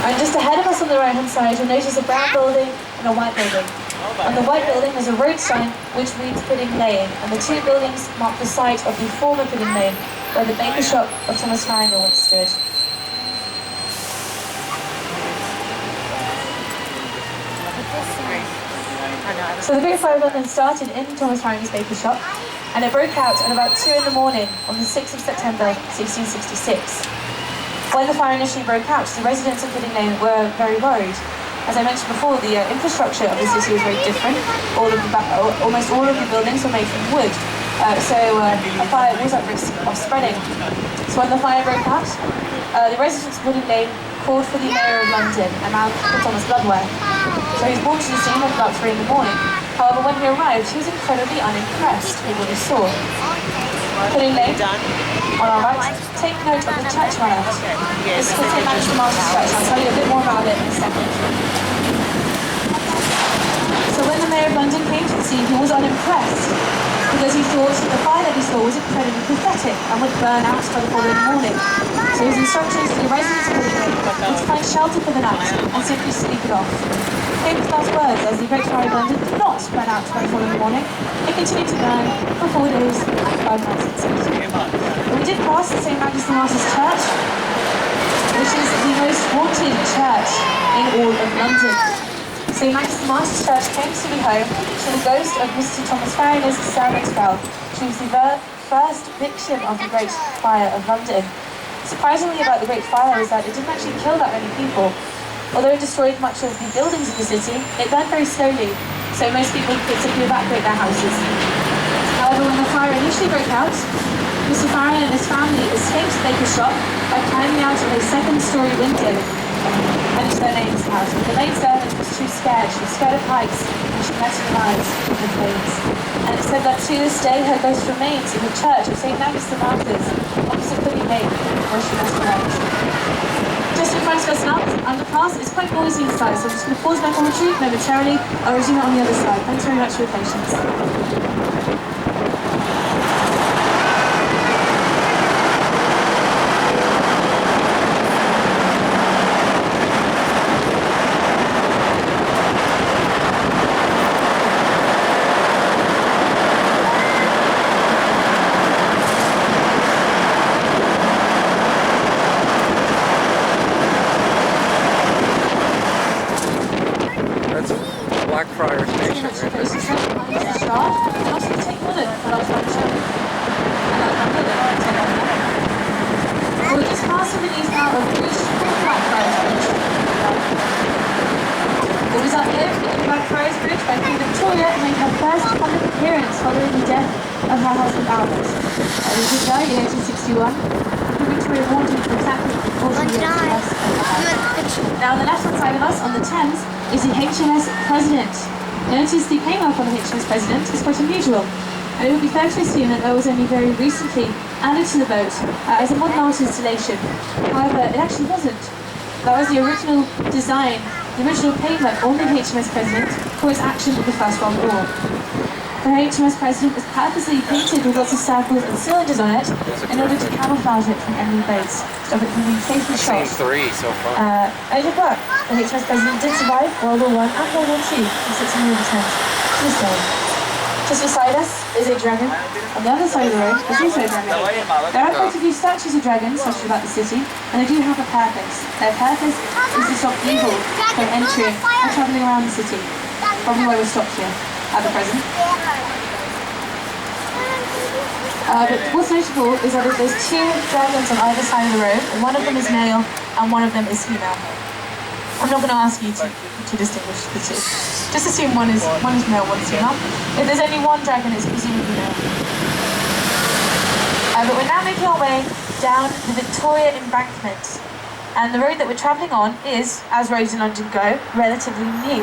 And just ahead of us on the right-hand side, you'll notice a brown building and a white building. On the white building there's a road sign which reads Pudding Lane, and the two buildings mark the site of the former Pudding Lane, where the baker shop of Thomas Farringer once stood. So the Great Fire of London started in Thomas Farringer's baker shop, and it broke out at about 2 in the morning on the 6th of September 1666. When the fire initially broke out, the residents of Pudding Lane were very worried. As I mentioned before, the infrastructure of the city was very different. Almost all of the buildings were made from wood, so a fire was at risk of spreading. So when the fire broke out, the residents of Pudding Lane called for the Mayor of London, a man called Thomas Bloodworth. So he was brought to the scene at about 3 in the morning. However, when he arrived, he was incredibly unimpressed with what he saw. Pudding Lane, on our right, take note of the church on our left. This is the St. Manchester Martyr's Church. I'll tell you a bit more about it in a second. So when the Mayor of London came to the scene, he was unimpressed because he thought that the fire that he saw was incredibly pathetic and would burn out by the following morning. So his instructions to the residents of Pudding Lane were to find shelter for the night and simply sleep it off. Famous last words, as the Great Fire of London did not burn out by the following morning. It continued to burn for 4 days and 5 nights in succession. We did pass the St. Manchester Martyr's Church, which is the most haunted church in all of London. St. Manchester Martyr's Church claims to be home to the ghost of Mr. Thomas Farringer's servant girl. She was the first victim of the Great Fire of London. Surprisingly about the Great Fire is that it didn't actually kill that many people. Although it destroyed much of the buildings of the city, it burned very slowly, so most people could simply evacuate their houses. However, when the fire initially broke out, Mr. Farringer and his family escaped the baker's shop by climbing out of a second-story window and into their neighbour's house. But the maid servant was too scared. She was scared of heights, and she met her eyes with the flames. And it said that to this day her ghost remains in the church of St. Manchester Martyrs, opposite Pudding Lane, where she met her eyes. Just in front of us now, underpass. It's quite noisy inside, so I'm just going to pause my commentary momentarily. I'll resume it on the other side. Thanks very much for your patience. Blackfriars Station, right? This is we're just passing beneath now of beautiful Blackfriars Bridge. It was uplifted in Blackfriars Bridge by Queen Victoria and made her first public appearance following the death of her husband Albert. He died in 1861. Queen Victoria warned him for exactly 40 years. Now on the left-hand side of us, on the Thames, is the HMS President. Notice the paintwork on the HMS President is quite unusual, and it would be fair to assume that that was only very recently added to the boat as a modern art installation. However, it actually wasn't. That was the original design, the original paintwork on the HMS President for its action in the First World War. The HMS President was purposely painted with lots of circles and cylinders on it in order to camouflage it from enemy boats, so it can be safely shot. Scene 3 so far. And it did work. The HMS President did survive World War I and World War II and sits in the Thames to this day. Just beside us is a dragon. On the other side of the road is also a dragon. There are quite a few statues of dragons dotted about the city, and they do have a purpose. Their purpose is to stop evil from entering and travelling around the city. Probably why we're stopped here at the present. But what's notable is that there's 2 dragons on either side of the road, and one of them is male and one of them is female. I'm not going to ask you to distinguish the 2. Just assume one is male, one is female. If there's only one dragon, it's presumably male. But we're now making our way down the Victoria Embankment, and the road that we're travelling on is, as roads in London go, relatively new.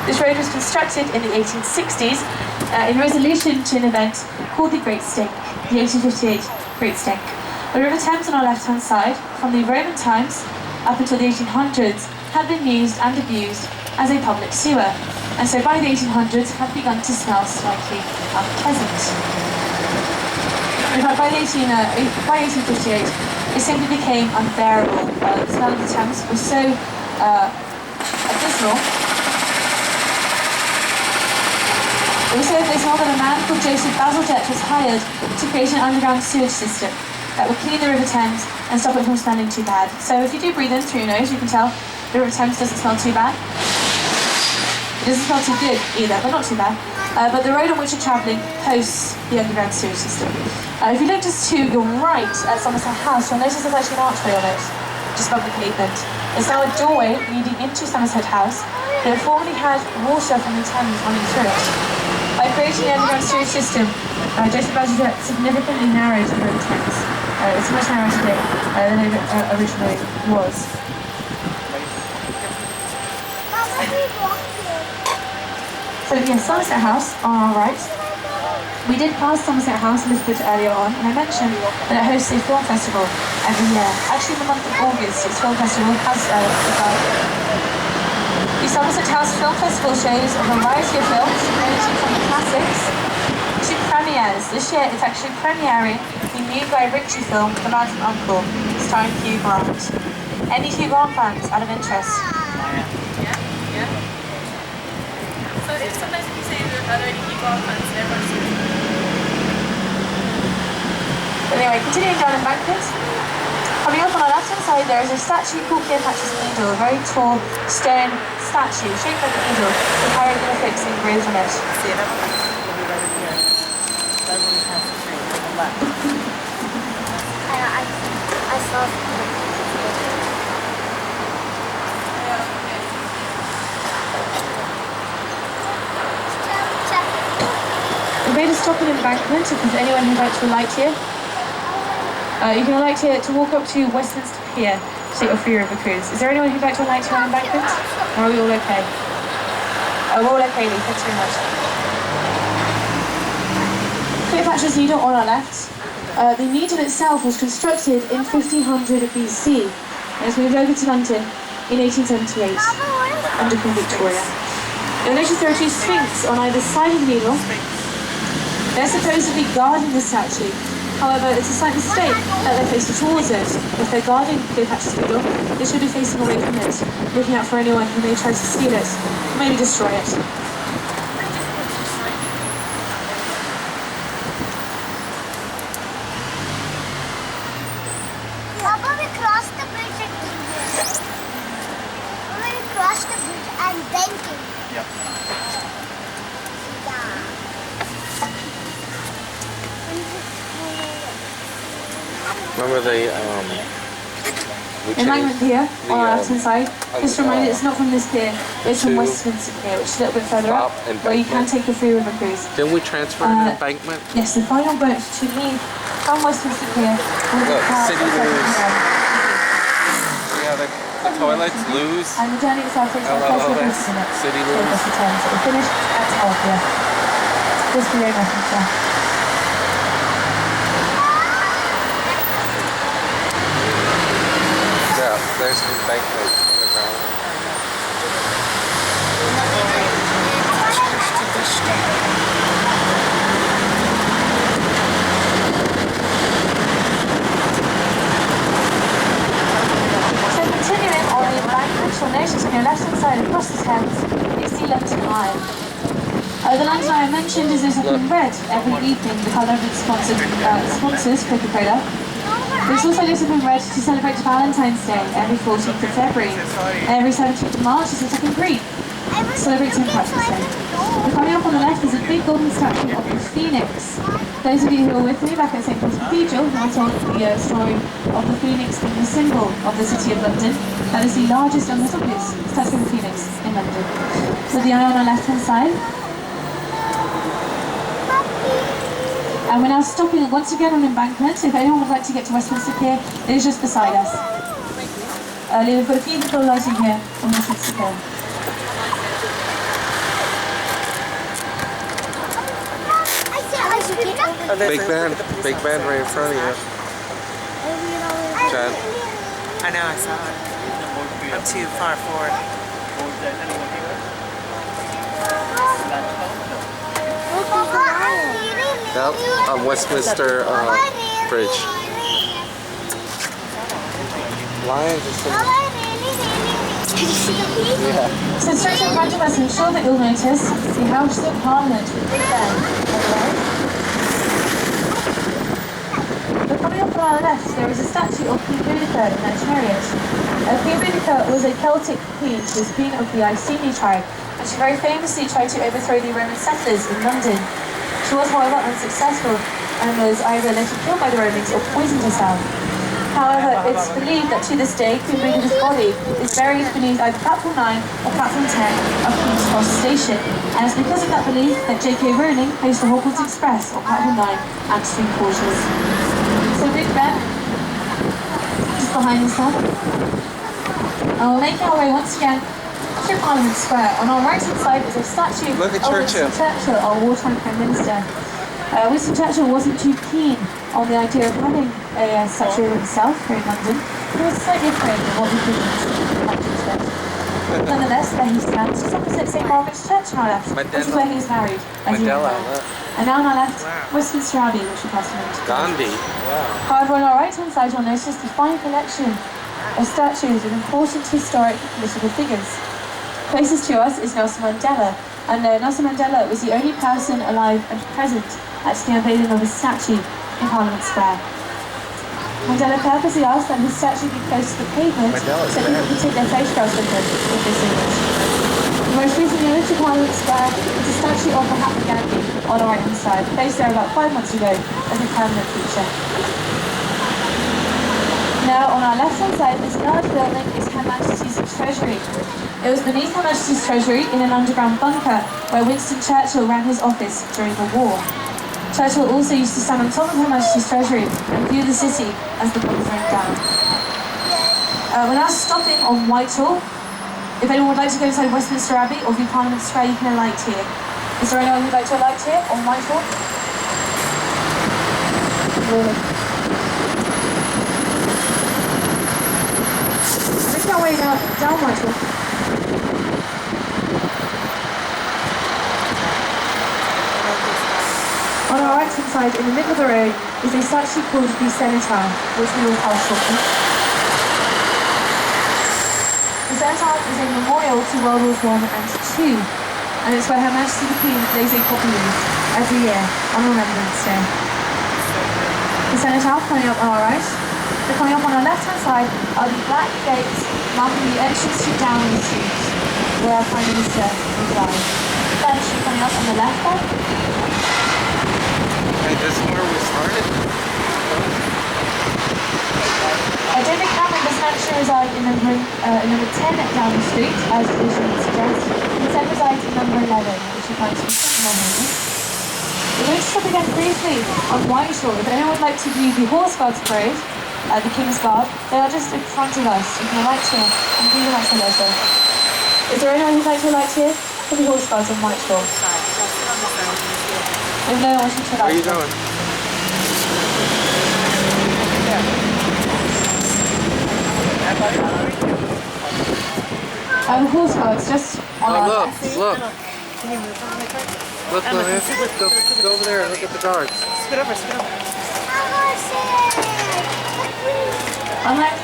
This road was constructed in the 1860s in resolution to an event called the Great Stink, the 1858 Great Stink. The River Thames on our left-hand side, from the Roman times up until the 1800s, had been used and abused as a public sewer, and so by the 1800s had begun to smell slightly unpleasant. In fact, by 1858, it simply became unbearable. The smell of the Thames was so abysmal. It was so abysmal that a man called Joseph Bazalgette was hired to create an underground sewage system that would clean the River Thames and stop it from smelling too bad. So if you do breathe in through your nose, you can tell the River Thames doesn't smell too bad. It doesn't smell too good either, but not too bad. But the road on which you're travelling hosts the underground sewage system. If you look just to your right at Somerset House, you'll notice there's actually an archway on it, just above the pavement. There's now a doorway leading into Somerset House, but it formerly had water from the Thames running through it. By creating the underground sewage system, Joseph Bazalgette significantly narrowed the River Thames. It's a much narrower today than it originally was. So yes, Somerset House on our right. We did pass Somerset House a little bit earlier on, and I mentioned that it hosts a film festival every year. Actually, in the month of August, its film festival has begun. The Somerset House Film Festival shows a variety of films, ranging from the classics to premieres. This year, it's actually premiering the new Guy Ritchie film, The Man from U.N.C.L.E., starring Hugh Grant. Any Hugh Grant fans out of interest? Yeah. So if sometimes if you say there are any Hugh Grant fans, everyone's Anyway, continuing down Embankment. Coming up on our left-hand side, there is a statue called Cleopatra's Needle, a very tall stone statue shaped like a needle with hieroglyphics engraved on it. See that one? It'll be right over here. That one has the tree on the left. I saw We made a stop in Embankment if there's anyone who'd like to alight here. You can alight here to walk up to Westminster Pier to take your free river cruise. Is there anyone who'd like to alight here on Embankment? Or are we all okay? We're all okay, Lee. Thanks very much. Cleopatra's Needle on our left. The needle itself was constructed in 1500 BC and was moved over to London in 1878 under Queen Victoria. You'll notice there are two sphinx on either side of the needle. They're supposedly guarding the statue. However, it's a slight mistake that they're facing towards it. If they're guarding Cleopatra's Needle, they should be facing away from it, looking out for anyone who may try to steal it, or maybe destroy it. Papa, we crossed the bridge at Cambridge. We crossed the bridge and then Cambridge. Yep. Remember the Embankment Pier on our left-hand side. Just a reminder, it's not from this pier, it's from to Westminster Pier, which is a little bit further up, stop where you can Embankment. take the free river cruise. Didn't we transfer an embankment? Yes, the final boat to leave from Westminster Pier will Look, depart City at 7 Loos. p.m. Yeah, the toilets lose. And the journey itself takes about 30 LOS, minutes. City So Loos. that's the time. So we're finished at 12 p.m. Just for your reference, yeah. Yeah, there's an embankment underground. So continuing on the embankment, you'll notice on your left-hand side across the Thames is the London Eye. The London Eye I mentioned is lit up in red every evening, the colour of its sponsors, Coca-Cola. It's also lit up in red to celebrate Valentine's Day every 14th of February. Every 17th of March is lit up in green, to celebrate St. Patrick's Day. And coming up on the left is a big golden statue of the Phoenix. Those of you who were with me back at St. Paul's Cathedral, I told the story of the Phoenix being the symbol of the City of London. That is the largest and most obvious statue of the Phoenix in London. With the eye on our left-hand side. And we're now stopping once again on Embankment. If anyone would like to get to Westminster Pier, it is just beside us. We've got a few people lighting here on Westminster Pier. Big band right in front of you. Chad. I know, I saw it. I'm too far forward. Yep, on Westminster Bridge. lions are sitting. Mama, really? Yeah. So straight in front of us, I'm sure that you'll notice the House of Parliament with Big Ben. But coming up on our left, there is a statue of Queen Boudicca in that chariot. Queen Boudicca was a Celtic queen. She was queen of the Iceni tribe, and she very famously tried to overthrow the Roman settlers in London. She was, however, unsuccessful and was either later killed by the Romans or poisoned herself. However, it's believed that to this day, Queen Boudicca's body is buried beneath either platform 9 or platform 10 of King's Cross Station. And it's because of that belief that J.K. Rowling placed the Hogwarts Express on platform 9 and 3/4. So Big Ben, just behind us now. And we'll make our way once again to Parliament Square. On our right hand side is a statue Look at of Churchill. Winston Churchill, our wartime Prime Minister. Winston Churchill wasn't too keen on the idea of having a statue of himself here in London. He was slightly afraid of what he could do. Nonetheless, there he stands, just opposite St. Margaret's Church on our left, which is where he was married. as you Mandela, know. look. And now on our left, Wow. Westminster Abbey, which we passed on. Gandhi. Wow. However, on our right-hand side, you'll notice the fine collection of statues of important historic political figures. Closest to us is Nelson Mandela, and Nelson Mandela was the only person alive and present at the unveiling of his statue in Parliament Square. Mandela purposely asked that his statue be close to the pavement Mandela's so people dead. could take their photographs with him if they see it. The most recently added to Parliament Square is a statue of Mahatma Gandhi on our right-hand side, placed there about 5 months ago as a permanent feature. Now, on our left-hand side, this large building is Her Majesty's Treasury. It was beneath Her Majesty's Treasury in an underground bunker where Winston Churchill ran his office during the war. Churchill also used to stand on top of Her Majesty's Treasury and view the city as the bombs rained down. We're now stopping on Whitehall. If anyone would like to go inside Westminster Abbey or view Parliament Square, you can alight here. Is there anyone who'd like to alight here on Whitehall? Really? Make our way down Whitehall. On our right-hand side, in the middle of the road, is a statue called the Cenotaph, which we will pass shortly. The Cenotaph is a memorial to World Wars I and II, and it's where Her Majesty the Queen lays a poppy wreath every year on Remembrance Day. The Cenotaph coming up on our right. So coming up on our left-hand side are the black gates marking the entrance to Downing Street, where our Prime Minister resides. That is coming up on the left side. Hey, this is where we started? David Cameron does not actually reside in number 10 Downing Street, as tradition suggests. He instead resides in number 11, which you find some normal. We're going to stop again briefly on Whitehall. If anyone would like to view the Horse Guards Parade, the King's Guard, they are just in front of us. You can alight here and view them at the leisure. Is there anyone who'd like to alight here for the Horse Guards on Whitehall? If no one wants you to Where are you alight. going? The Horse Guards just on Oh, our look, left. look. Can you move on my card? Look, go over there and look at the guards. Scoot over, scoot over. Unlike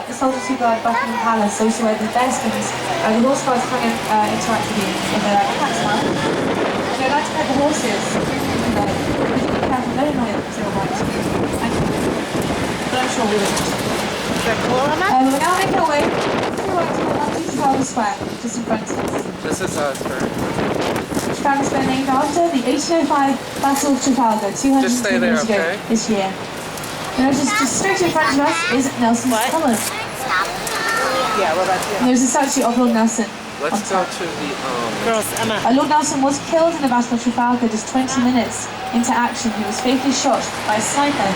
the soldiers who guard Buckingham Palace, those who wear the bearskins, the Horse Guards can interact with you if they're like, thanks man. If they'd like to pet the horses, you know, we can be careful, don't annoy them because they're white. Thank you. But I'm sure we will. Is that cool, Emma? We're now making our way to Trafalgar Square, just in front of us. This is us, right? Trafalgar Square named after the 1805 Battle of Trafalgar, 200 Just stay there, years ago okay? this year. And just straight in front of us is Nelson's What? Common. Yeah, what about And you? there's a statue of Lord Nelson. Let's on go top. to the, Girls, Emma. Lord Nelson was killed in the Battle of Trafalgar just 20 minutes into action. He was fatally shot by a sniper.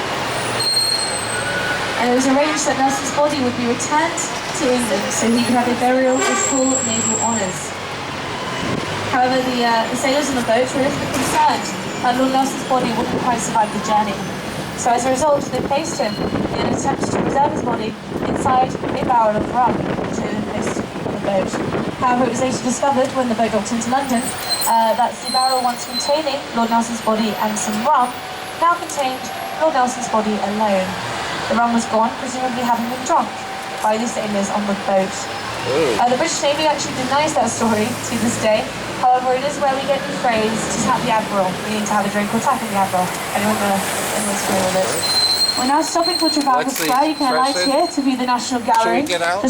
And it was arranged that Nelson's body would be returned to England so he could have a burial with full naval honours. However, the sailors on the boat were a little bit concerned that Lord Nelson's body wouldn't quite survive the journey. So as a result, they placed him in an attempt to preserve his body inside a barrel of rum which had been placed on the boat. However, it was later discovered when the boat docked into London that the barrel once containing Lord Nelson's body and some rum now contained Lord Nelson's body alone. The rum was gone, presumably having been drunk. by the sailors on the boat. Ooh. The British Navy actually denies that story to this day. However, it is where we get the phrase to tap the Admiral, meaning to have a drink or tapping the Admiral. Anyone's familiar with it? We're now stopping for Trafalgar Lexi, Square. You can alight fresh in? here to view the National Gallery. Should we get out?